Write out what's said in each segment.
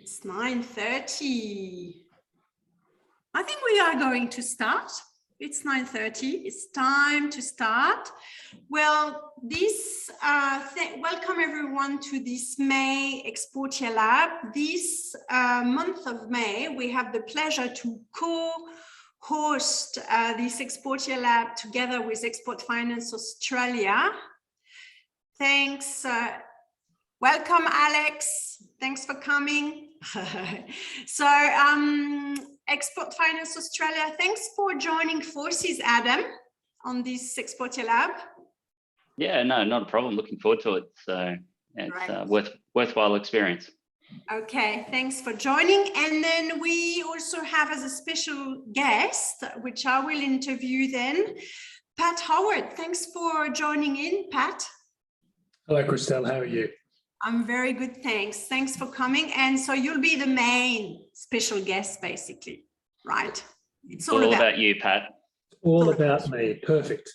It's 9:30. I think we are going to start. It's 9:30. It's time to start. Well, welcome everyone to this May Exportia Lab. This month of May, we have the pleasure to co-host this Exportia Lab together with Exportia Finance Australia. Thanks. Welcome, Alex. Thanks for coming. So, Exportia Finance Australia, thanks for joining forces, Adam, on this Exportia Lab. Yeah, no, not a problem. Looking forward to it. So it's a worthwhile experience. Okay, thanks for joining. And then we also have as a special guest, which I will interview then, Pat Howard. Thanks for joining in, Pat. Hello, Christelle. How are you? I'm very good, thanks. Thanks for coming. And so you'll be the main special guest, basically, right? It's all about you, Pat. All about me. Perfect.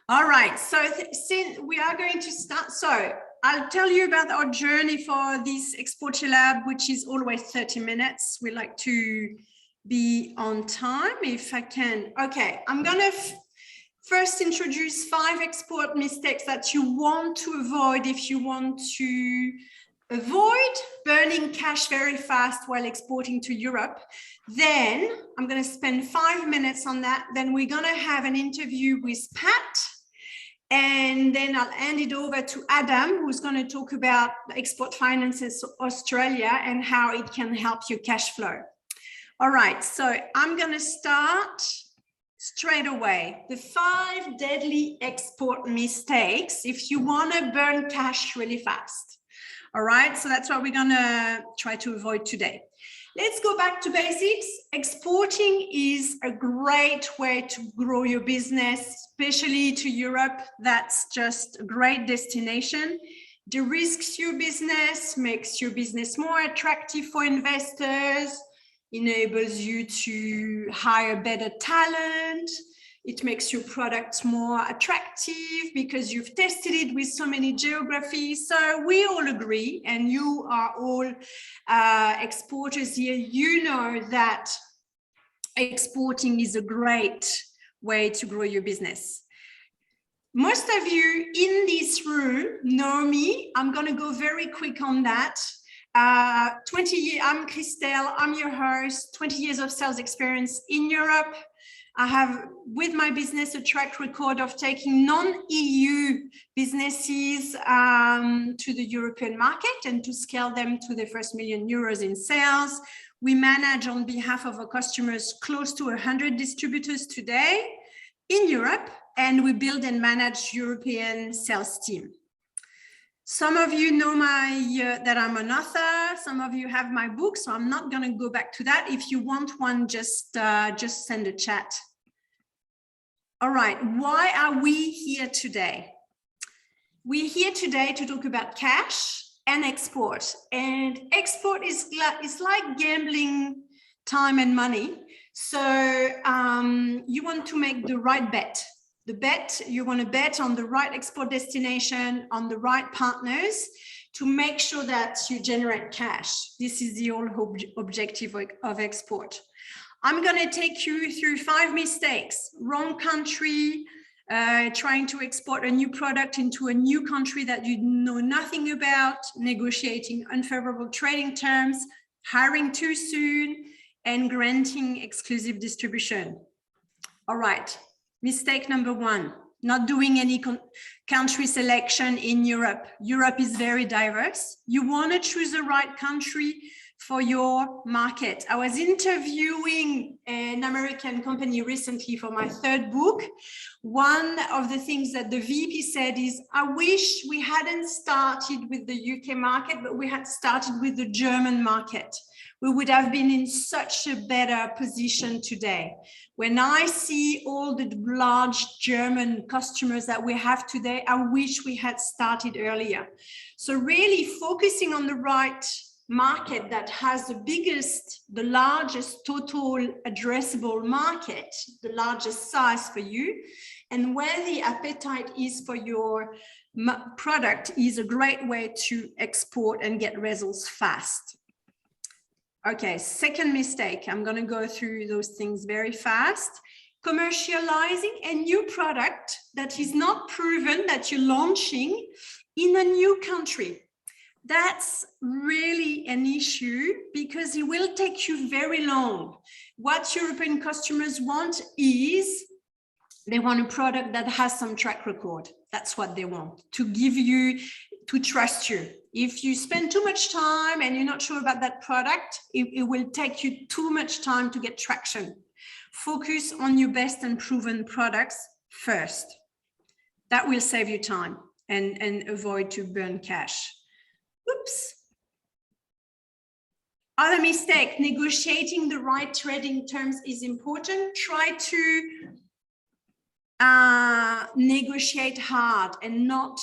All right. So since we are going to start, so I'll tell you about our journey for this Exportia Lab, which is always 30 minutes. We like to be on time if I can. Okay, I'm going to first introduce 5 export mistakes that you want to avoid if you want to avoid burning cash very fast while exporting to Europe. Then I'm going to spend 5 minutes on that. Then we're going to have an interview with Pat. And then I'll hand it over to Adam, who's going to talk about Exportia Finance Australia and how it can help your cash flow. All right, so I'm going to start straight away. The 5 deadly export mistakes if you want to burn cash really fast. All right, so that's what we're going to try to avoid today. Let's go back to basics. Exporting is a great way to grow your business, especially to Europe. That's just a great destination. De-risks your business, makes your business more attractive for investors, enables you to hire better talent. It makes your product more attractive because you've tested it with so many geographies. So we all agree, and you are all exporters here, you know that exporting is a great way to grow your business. Most of you in this room know me. I'm going to go very quick on that. 20 years, I'm Christelle, I'm your host, 20 years of sales experience in Europe. I have, with my business, a track record of taking non-EU businesses to the European market and to scale them to the first €1 million in sales. We manage on behalf of our customers close to 100 distributors today in Europe, and we build and manage European sales team. Some of you know that I'm an author. Some of you have my book, so I'm not going to go back to that. If you want one, just send a chat. All right, why are we here today? We're here today to talk about cash and export. And export is like gambling time and money. So you want to make the right bet. You want to bet on the right export destination, on the right partners to make sure that you generate cash. This is the whole objective of export. I'm going to take you through 5 mistakes. Wrong country, trying to export a new product into a new country that you know nothing about, negotiating unfavorable trading terms, hiring too soon, and granting exclusive distribution. All right. Mistake number 1, not doing any country selection in Europe. Europe is very diverse. You want to choose the right country for your market. I was interviewing an American company recently for my 3rd book. One of the things that the VP said is, I wish we hadn't started with the UK market, but we had started with the German market. We would have been in such a better position today. When I see all the large German customers that we have today, I wish we had started earlier. So really focusing on the right market that has the largest total addressable market, the largest size for you, And where the appetite is for your product is a great way to export and get results fast. Okay, second mistake. I'm going to go through those things very fast. Commercializing a new product that is not proven that you're launching in a new country. That's really an issue because it will take you very long. What European customers want is they want a product that has some track record. That's what they want, to give you, to trust you. If you spend too much time and you're not sure about that product, it will take you too much time to get traction. Focus on your best and proven products first. That will save you time and avoid to burn cash. Oops. Other mistake, negotiating the right trading terms is important. Try to negotiate hard and not,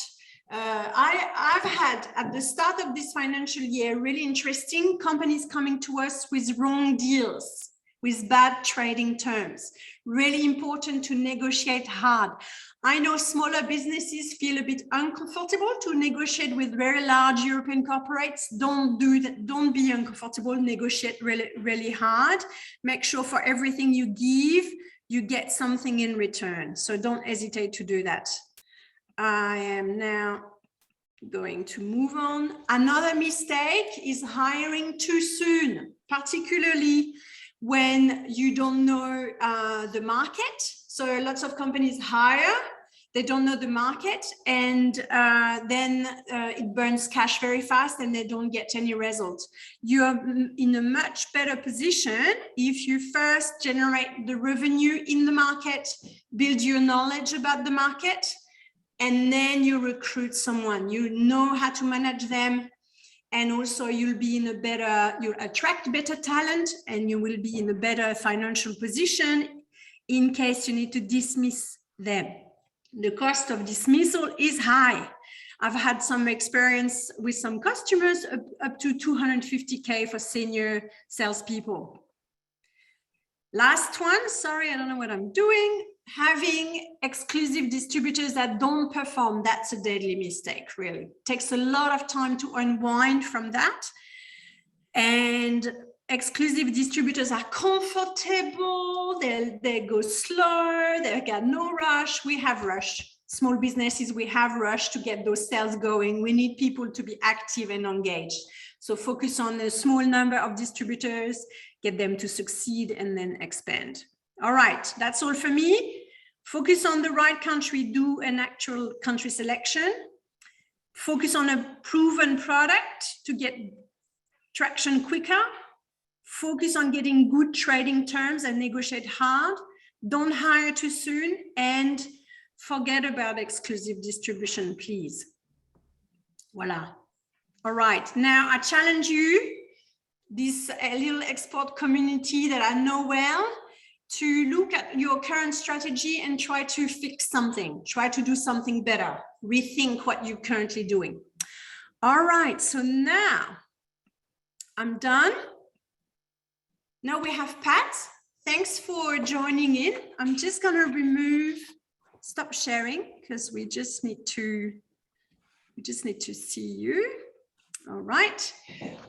I've had at the start of this financial year, really interesting companies coming to us with wrong deals, with bad trading terms. Really important to negotiate hard. I know smaller businesses feel a bit uncomfortable to negotiate with very large European corporates. Don't do that. Don't be uncomfortable. Negotiate really, really hard. Make sure for everything you give, you get something in return. So don't hesitate to do that. I am now going to move on. Another mistake is hiring too soon, particularly when you don't know the market. So lots of companies hire, they don't know the market, and then it burns cash very fast and they don't get any results. You are in a much better position if you first generate the revenue in the market, build your knowledge about the market, and then you recruit someone. You know how to manage them. And also you'll be in a better, you'll attract better talent and you will be in a better financial position in case you need to dismiss them. The cost of dismissal is high. I've had some experience with some customers up to 250K for senior salespeople. Last one, sorry, I don't know what I'm doing. Having exclusive distributors that don't perform, that's a deadly mistake, really. It takes a lot of time to unwind from that. And exclusive distributors are comfortable, they go slow, they got no rush. We have rush. Small businesses, we have rush to get those sales going. We need people to be active and engaged. So focus on a small number of distributors, get them to succeed and then expand. All right, that's all for me. Focus on the right country, do an actual country selection. Focus on a proven product to get traction quicker. Focus on getting good trading terms and negotiate hard. Don't hire too soon and forget about exclusive distribution, please. Voila. All right, now I challenge you, this little export community that I know well, to look at your current strategy and try to fix something, try to do something better, rethink what you're currently doing. All right, so now I'm done. Now we have Pat. Thanks for joining in. I'm just gonna stop sharing because we just need to see you. All right.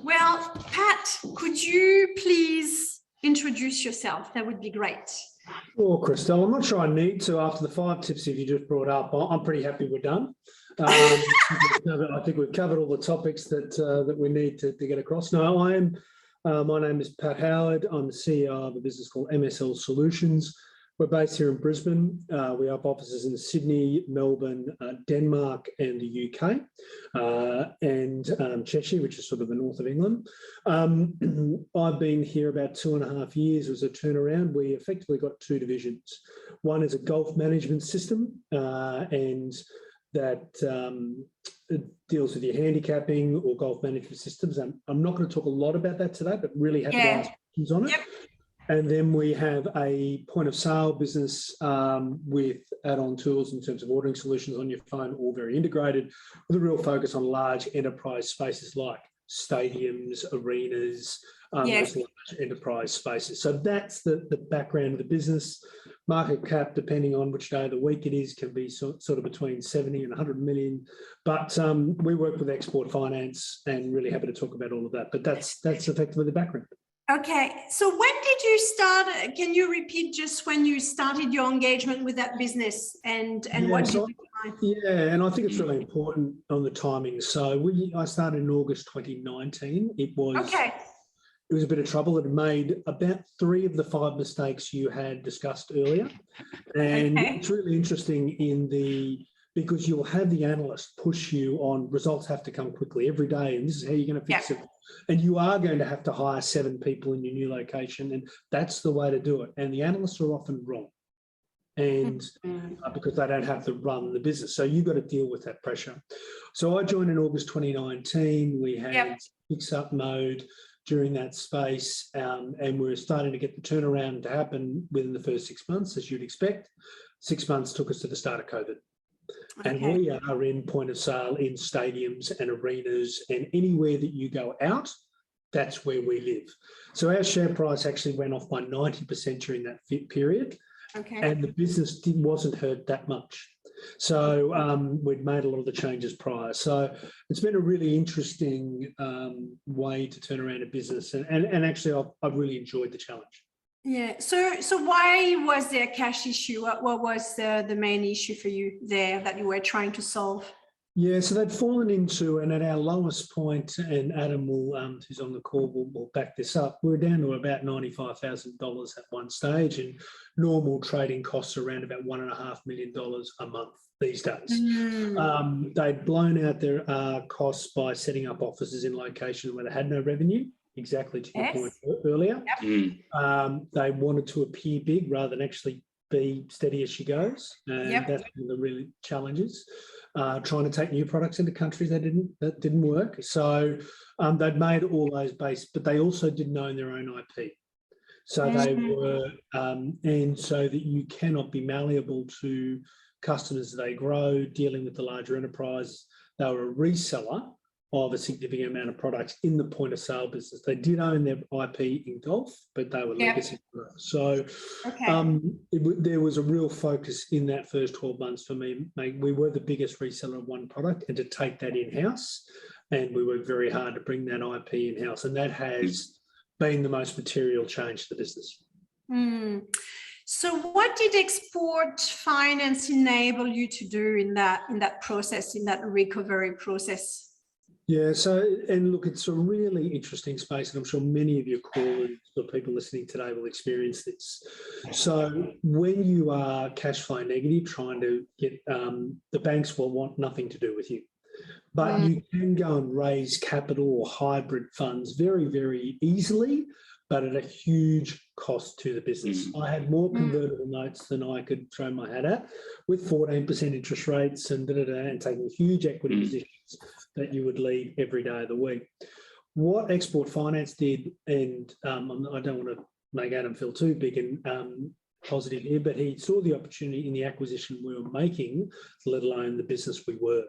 Well, Pat, could you please introduce yourself? That would be great. Sure, Christelle. I'm not sure I need to after the 5 tips you just brought up. I'm pretty happy we're done. I think we've covered all the topics that we need to get across. Now, my name is Pat Howard. I'm the CEO of a business called MSL Solutions. We're based here in Brisbane. We have offices in Sydney, Melbourne, Denmark, and the UK, and Cheshire, which is sort of the north of England. I've been here about 2.5 years. It was a turnaround. We effectively got 2 divisions. One is a golf management system, and that deals with your handicapping or golf management systems. I'm not going to talk a lot about that today, but really happy to ask questions on it. Yep. And then we have a point of sale business with add-on tools in terms of ordering solutions on your phone, all very integrated, with a real focus on large enterprise spaces like stadiums, arenas, Yes. those large enterprise spaces. So that's the background of the business. Market cap, depending on which day of the week it is, can be sort of between 70 and 100 million. But we work with Export Finance, and really happy to talk about all of that. But that's effectively the background. Okay, so when did you start? Can you repeat just when you started your engagement with that business and what did you find? Yeah, and I think it's really important on the timing. So I started in August 2019. It was a bit of trouble. It had made about 3 of the 5 mistakes you had discussed earlier. And it's really interesting because you'll have the analyst push you on results have to come quickly every day, and this is how you're going to fix it. And you are going to have to hire 7 people in your new location, and that's the way to do it. And the analysts are often wrong, and because they don't have to run the business. So you've got to deal with that pressure. So I joined in August 2019. We had fix-up mode during that space, and we were starting to get the turnaround to happen within the first 6 months, as you'd expect. 6 months took us to the start of COVID. And we are in point of sale in stadiums and arenas, and anywhere that you go out, that's where we live. So our share price actually went off by 90% during that period, and the business wasn't hurt that much. So we'd made a lot of the changes prior. So it's been a really interesting way to turn around a business, and actually I've really enjoyed the challenge. Yeah. So why was there a cash issue? What was the main issue for you there that you were trying to solve? Yeah, so they'd fallen into, and at our lowest point, and Adam will, who's on the call, will back this up, we're down to about $95,000 at one stage, and normal trading costs around about $1.5 million a month these days. They'd blown out their costs by setting up offices in locations where they had no revenue. Exactly to your point earlier. They wanted to appear big rather than actually be steady as she goes. And that's one of the really challenges. Trying to take new products into countries that didn't work. So they'd made all those based, but they also didn't own their own IP. So they were, and so that you cannot be malleable to customers as they grow, dealing with the larger enterprise. They were a reseller of a significant amount of products in the point of sale business. They did own their IP in golf, but they were legacy products. So there was a real focus in that first 12 months for me. We were the biggest reseller of one product, and to take that in-house, and we worked very hard to bring that IP in-house, and that has been the most material change to the business. So what did Export Finance enable you to do in that process, in that recovery process? Yeah, so, and look, it's a really interesting space, and I'm sure many of your callers or people listening today will experience this. So when you are cash flow negative, trying to get, the banks will want nothing to do with you. But you can go and raise capital or hybrid funds very, very easily, but at a huge cost to the business. I had more convertible notes than I could throw my hat at, with 14% interest rates and and taking huge equity positions that you would leave every day of the week. What Export Finance did, and I don't want to make Adam feel too big and positive here, but he saw the opportunity in the acquisition we were making, let alone the business we were.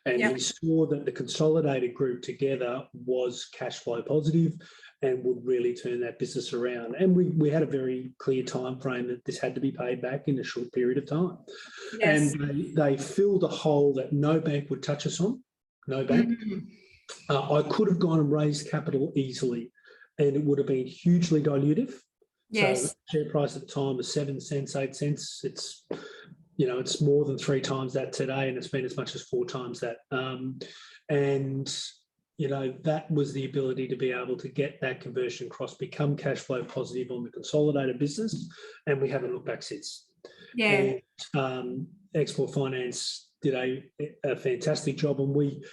And he saw that the consolidated group together was cash flow positive and would really turn that business around. And we had a very clear time frame that this had to be paid back in a short period of time. And they filled a hole that no bank would touch us on, no bank. I could have gone and raised capital easily, and it would have been hugely dilutive. So share price at the time was 7 cents, 8 cents. It's, it's more than 3 times that today, and it's been as much as 4 times that. That was the ability to be able to get that conversion across, become cash flow positive on the consolidated business, and we haven't looked back since. And Export Finance did a fantastic job, and we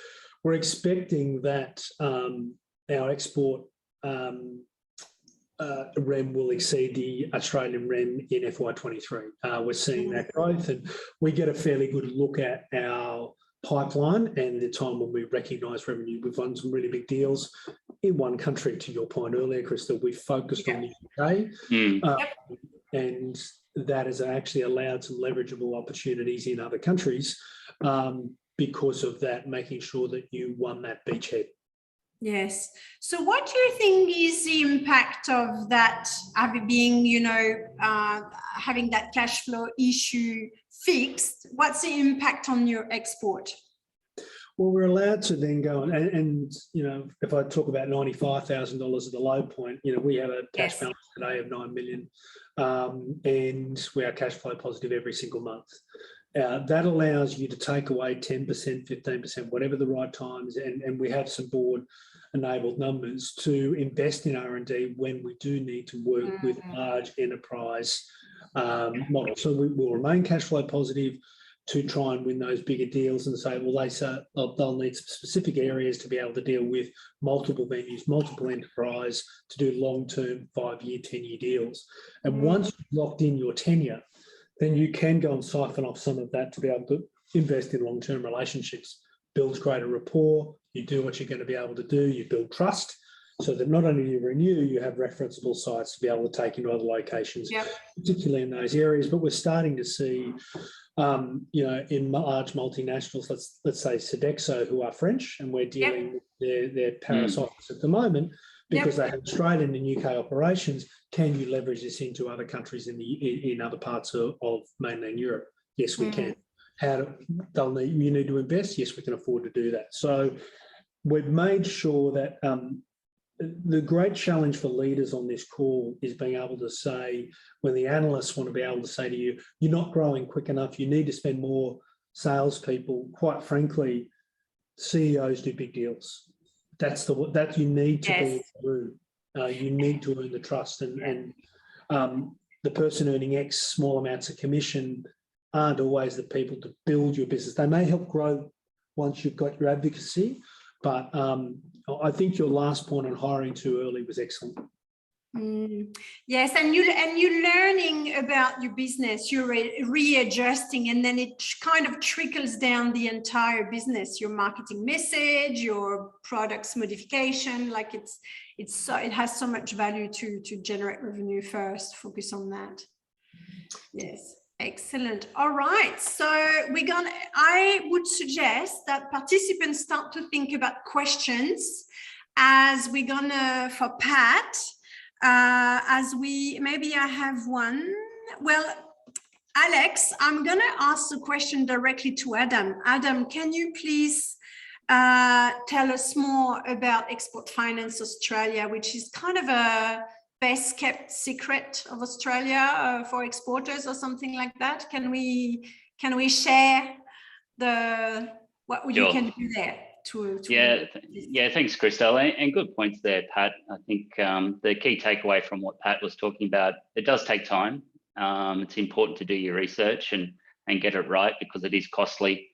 were expecting that our export REM will exceed the Australian REM in FY23. We're seeing that growth, and we get a fairly good look at our pipeline and the time when we recognise revenue. We've won some really big deals in one country, to your point earlier, Christelle. We focused on the UK, and that has actually allowed some leverageable opportunities in other countries because of that, making sure that you won that beachhead. Yes. So what do you think is the impact of that, being, having that cash flow issue fixed? What's the impact on your export? Well, we're allowed to then go and if I talk about $95,000 at the low point, we have a cash balance today of 9 million, and we are cash flow positive every single month. That allows you to take away 10%, 15%, whatever the right times, and we have some board-enabled numbers to invest in R&D when we do need to work with large enterprise models. So we will remain cash flow positive to try and win those bigger deals and say, well, they'll need some specific areas to be able to deal with multiple venues, multiple enterprise, to do long-term 5-year, 10-year deals. And once you've locked in your tenure, then you can go and siphon off some of that to be able to invest in long-term relationships, builds greater rapport, you do what you're going to be able to do, you build trust, so that not only do you renew, you have referenceable sites to be able to take into other locations, particularly in those areas. But we're starting to see, in large multinationals, let's say Sodexo, who are French, and we're dealing with their Paris office at the moment, because they have Australian and UK operations. Can you leverage this into other countries in other parts of mainland Europe? Yes, we can. You need to invest? Yes, we can afford to do that. So we've made sure that the great challenge for leaders on this call is being able to say, when the analysts want to be able to say to you, you're not growing quick enough, you need to spend more salespeople. Quite frankly, CEOs do big deals. That you need to be in the room. You need to earn the trust, and the person earning X small amounts of commission aren't always the people to build your business. They may help grow once you've got your advocacy, but I think your last point on hiring too early was excellent. Yes, and you're learning about your business, you're readjusting, and then it kind of trickles down the entire business, your marketing message, your products modification. Like it has so much value to generate revenue first. Focus on that. Yes. Excellent. All right. So I would suggest that participants start to think about questions as we're gonna, for Pat, maybe I have one. Well, Alex, I'm gonna ask the question directly to Adam. Adam, can you please tell us more about Export Finance Australia, which is kind of a best kept secret of Australia for exporters or something like that? Can we share what you can do there? Thanks, Christelle, and good points there, Pat. I think the key takeaway from what Pat was talking about, it does take time. It's important to do your research and get it right, because it is costly.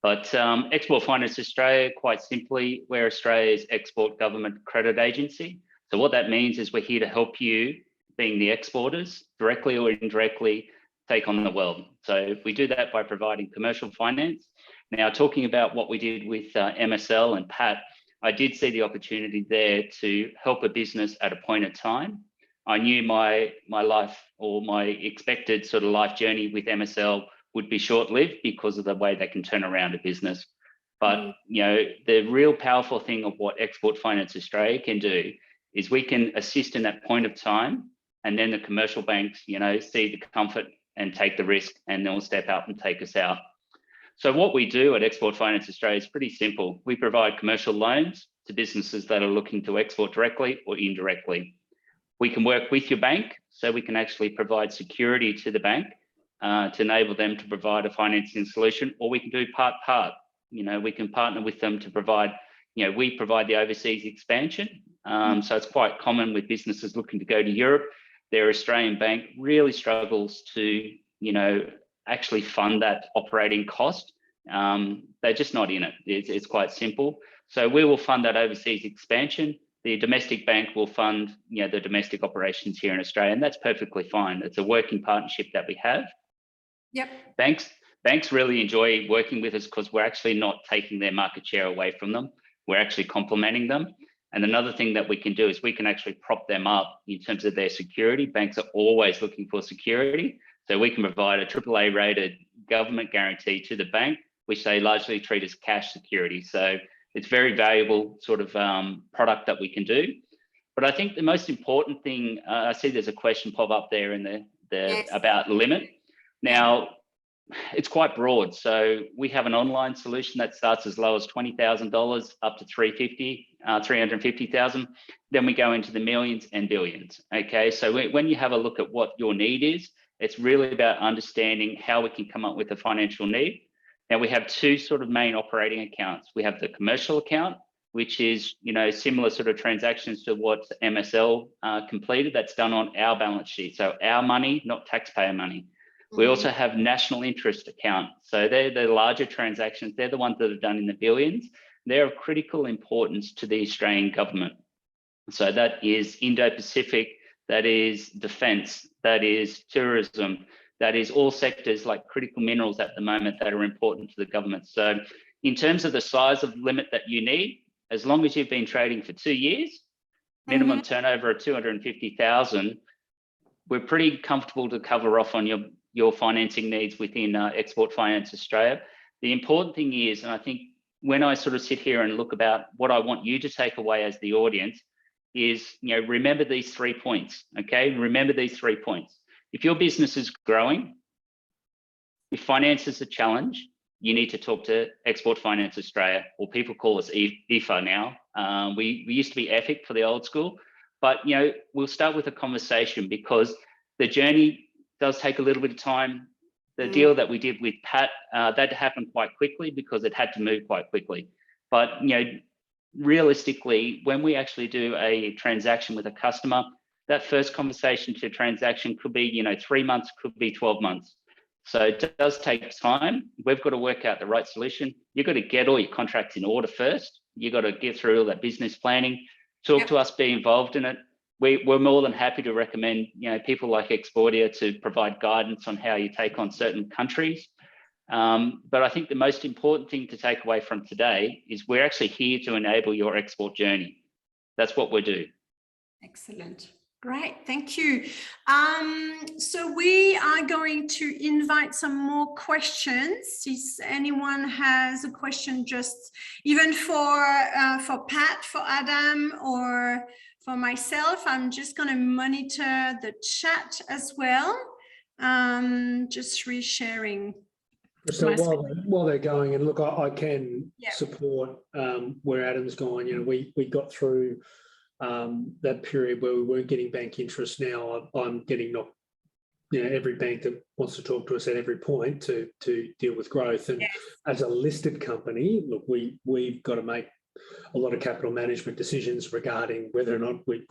But Export Finance Australia, quite simply, we're Australia's export government credit agency. So what that means is we're here to help you, being the exporters, directly or indirectly, take on the world. So we do that by providing commercial finance. Now, talking about what we did with MSL and Pat, I did see the opportunity there to help a business at a point of time. I knew my life, or my expected sort of life journey with MSL would be short-lived because of the way they can turn around a business. But the real powerful thing of what Export Finance Australia can do is we can assist in that point of time, and then the commercial banks, see the comfort and take the risk, and they'll step out and take us out. So what we do at Export Finance Australia is pretty simple. We provide commercial loans to businesses that are looking to export directly or indirectly. We can work with your bank, so we can actually provide security to the bank to enable them to provide a financing solution, or we can do part. We can partner with them to provide, we provide the overseas expansion. So it's quite common with businesses looking to go to Europe. Their Australian bank really struggles to, actually fund that operating cost. They're just not in it. It's quite simple. So we will fund that overseas expansion. The domestic bank will fund, the domestic operations here in Australia, and that's perfectly fine. It's a working partnership that we have. Yep. Banks really enjoy working with us because we're actually not taking their market share away from them. We're actually complementing them. And another thing that we can do is we can actually prop them up in terms of their security. Banks are always looking for security. So we can provide a AAA rated government guarantee to the bank, which they largely treat as cash security. So It's very valuable sort of product that we can do. But I think the most important thing, I see there's a question pop up there in the Yes. about limit. Now, it's quite broad. So we have an online solution that starts as low as $20,000 up to $350,000. Then we go into the millions and billions. Okay, so when you have a look at what your need is, it's really about understanding how we can come up with a financial need. Now we have two sort of main operating accounts. We have the commercial account, which is, you know, similar sort of transactions to what MSL completed. That's done on our balance sheet. So our money, not taxpayer money. We also have national interest account. So they're the larger transactions. They're the ones that are done in the billions. They're of critical importance to the Australian government. So that is Indo-Pacific, that is defence, that is tourism, that is all sectors like critical minerals at the moment that are important to the government. So in terms of the size of limit that you need, as long as you've been trading for 2 years, minimum turnover of 250,000, we're pretty comfortable to cover off on your financing needs within Export Finance Australia. The important thing is, and I think when I sort of sit here and look about what I want you to take away as the audience is, you know, remember these 3 points, okay? Remember these 3 points. If your business is growing, if finance is a challenge, you need to talk to Export Finance Australia, or people call us EFA now. We used to be EFIC for the old school, but, you know, we'll start with a conversation because the journey does take a little bit of time. The deal that we did with Pat, that happened quite quickly because it had to move quite quickly. But, you know, realistically, when we actually do a transaction with a customer, that first conversation to transaction could be, you know, 3 months, could be 12 months. So it does take time. We've got to work out the right solution. You've got to get all your contracts in order first. You've got to get through all that business planning, talk to us, be involved in it. We're more than happy to recommend, you know, people like Exportia to provide guidance on how you take on certain countries. But I think the most important thing to take away from today is we're actually here to enable your export journey. That's what we do. Excellent. Great, thank you. So we are going to invite some more questions. If anyone has a question, just even for Pat, for Adam, or for myself, I'm just going to monitor the chat as well. Just resharing. So while they're going, and look, I can support where Adam's gone. You know, we got through that period where we weren't getting bank interest. Now I'm getting knocked, you know, every bank that wants to talk to us at every point to deal with growth. And as a listed company, look, we've got to make a lot of capital management decisions regarding whether or not we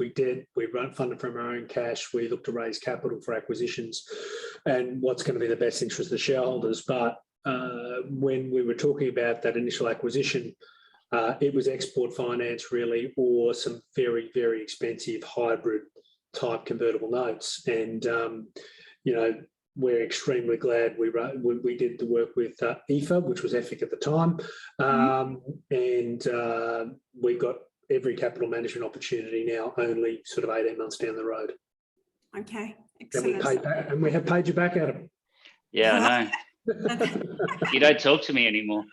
run funded from our own cash. We look to raise capital for acquisitions and what's going to be the best interest of the shareholders. But when we were talking about that initial acquisition, it was Export Finance really, or some very, very expensive hybrid type convertible notes. And, you know, we're extremely glad we did the work with EFA, which was EFIC at the time. And we got every capital management opportunity now only sort of 18 months down the road. Okay, excellent. And we have paid you back, Adam. Yeah, I know. You don't talk to me anymore.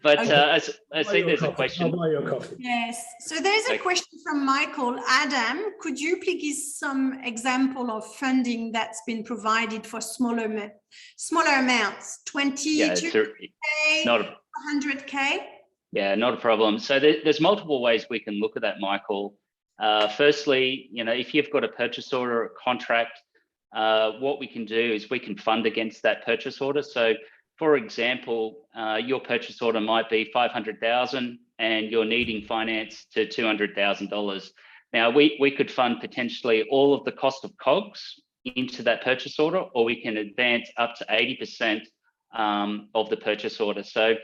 But I see there's a question. I'll buy you a coffee. Yes. So there's a question from Michael. Adam, could you please give some example of funding that's been provided for smaller amounts, 20, 200K, 100K? Yeah, not a problem. So there's multiple ways we can look at that, Michael. Firstly, you know, if you've got a purchase order or a contract, what we can do is we can fund against that purchase order. So for example, your purchase order might be $500,000 and you're needing finance to $200,000. Now, we could fund potentially all of the cost of COGS into that purchase order, or we can advance up to 80% of the purchase order. So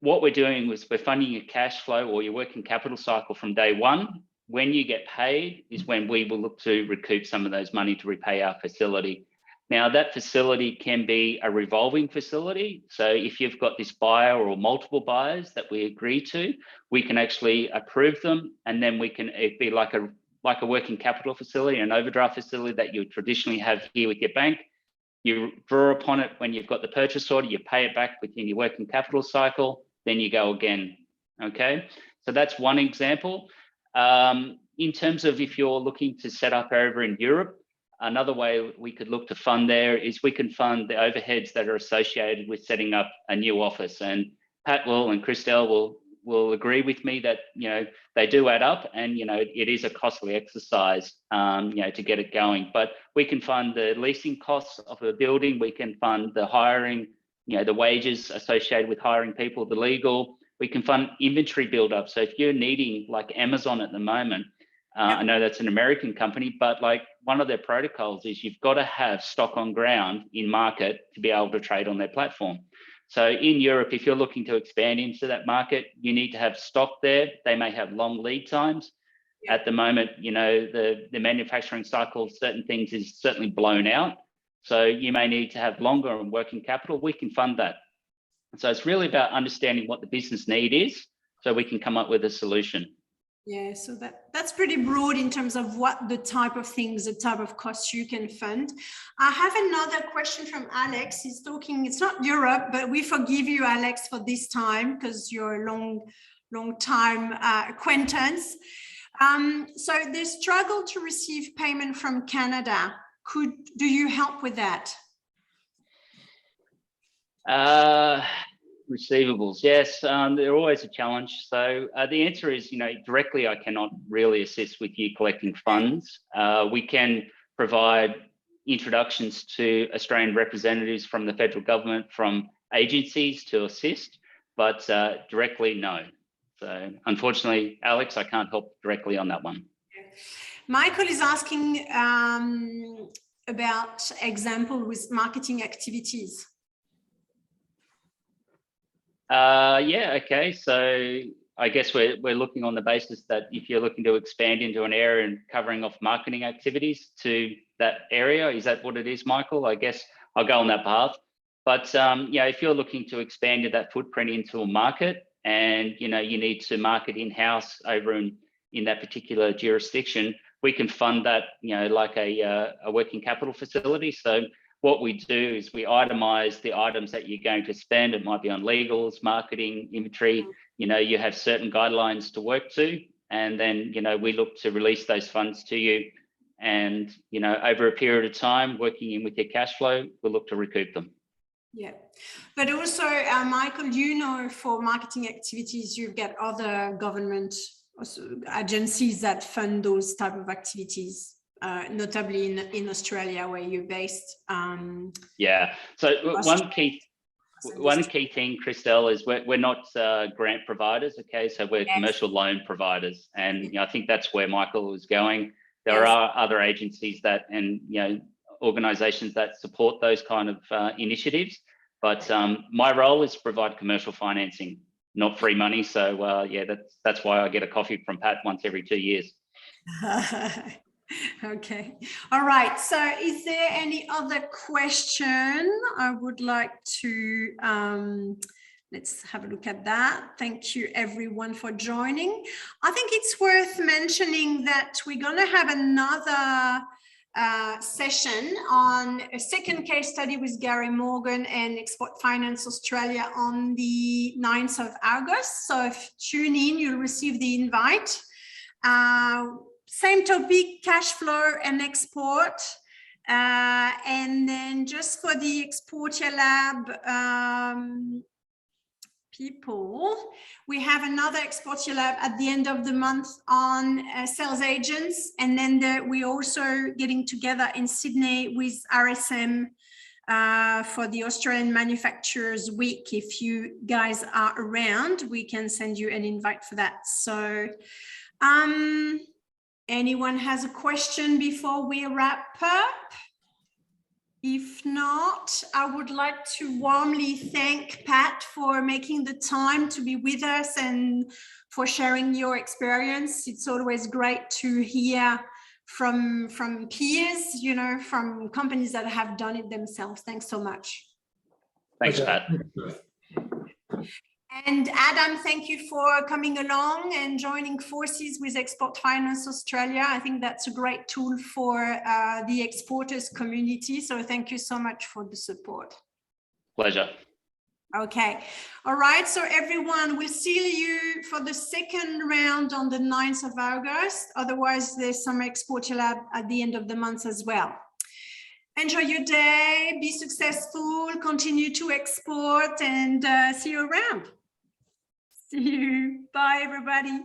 what we're doing is we're funding your cash flow or your working capital cycle from day one. When you get paid is when we will look to recoup some of those money to repay our facility. Now, that facility can be a revolving facility. So if you've got this buyer or multiple buyers that we agree to, we can actually approve them, and then it'd be like a working capital facility, an overdraft facility that you traditionally have here with your bank. You draw upon it when you've got the purchase order, you pay it back within your working capital cycle, then you go again. Okay, so that's one example. In terms of if you're looking to set up over in Europe, another way we could look to fund there is we can fund the overheads that are associated with setting up a new office. And Pat will and Christelle will agree with me that, they do add up, and, it is a costly exercise, to get it going. But we can fund the leasing costs of a building. We can fund the hiring, the wages associated with hiring people, the legal. We can fund inventory build-up. So if you're needing, like Amazon at the moment, I know that's an American company, but like one of their protocols is you've got to have stock on ground in market to be able to trade on their platform. So in Europe, if you're looking to expand into that market, you need to have stock there. They may have long lead times. At the moment, the manufacturing cycle of certain things is certainly blown out. So you may need to have longer and working capital. We can fund that. So it's really about understanding what the business need is so we can come up with a solution. Yeah, so that's pretty broad in terms of what the type of things, the type of costs you can fund. I have another question from Alex. He's talking, it's not Europe, but we forgive you, Alex, for this time because you're a long time acquaintance. So they struggle to receive payment from Canada. Do you help with that? Receivables, yes, they're always a challenge. So the answer is, directly I cannot really assist with you collecting funds. We can provide introductions to Australian representatives from the federal government, from agencies to assist, but directly, no. So unfortunately, Alex, I can't help directly on that one. Michael is asking about example with marketing activities. Yeah, okay. So I guess we're looking on the basis that if you're looking to expand into an area and covering off marketing activities to that area, is that what it is, Michael? I guess I'll go on that path. But if you're looking to expand that footprint into a market and you need to market in-house over in that particular jurisdiction, we can fund that, like a working capital facility. So what we do is we itemize the items that you're going to spend. It might be on legals, marketing, inventory. You have certain guidelines to work to, and then we look to release those funds to you. And over a period of time, working in with your cash flow, we'll look to recoup them. Yeah, but also, Michael, for marketing activities, you've got other government agencies that fund those type of activities. Notably in Australia, where you're based. Yeah. So one key thing, Christelle, is we're not grant providers. Okay, so we're commercial loan providers, and I think that's where Michael was going. There are other agencies that and organisations that support those kind of initiatives, but my role is to provide commercial financing, not free money. So that's why I get a coffee from Pat once every 2 years. Okay. All right. So is there any other question? I would like to, let's have a look at that. Thank you everyone for joining. I think it's worth mentioning that we're going to have another session on a second case study with Gary Morgan and Export Finance Australia on the 9th of August. So if you tune in, you'll receive the invite. Same topic, cash flow and export. And then just for the Exportia Lab people, we have another Exportia Lab at the end of the month on sales agents. And then we're also getting together in Sydney with RSM for the Australian Manufacturers Week. If you guys are around, we can send you an invite for that. So, anyone has a question before we wrap up? If not, I would like to warmly thank Pat for making the time to be with us and for sharing your experience. It's always great to hear from peers, from companies that have done it themselves. Thanks so much. Thanks, Pat. And Adam, thank you for coming along and joining forces with Export Finance Australia. I think that's a great tool for the exporters community. So thank you so much for the support. Pleasure. Okay. All right. So everyone, we'll see you for the second round on the 9th of August. Otherwise, there's some Exportia Lab at the end of the month as well. Enjoy your day, be successful, continue to export, and see you around. See you. Bye, everybody.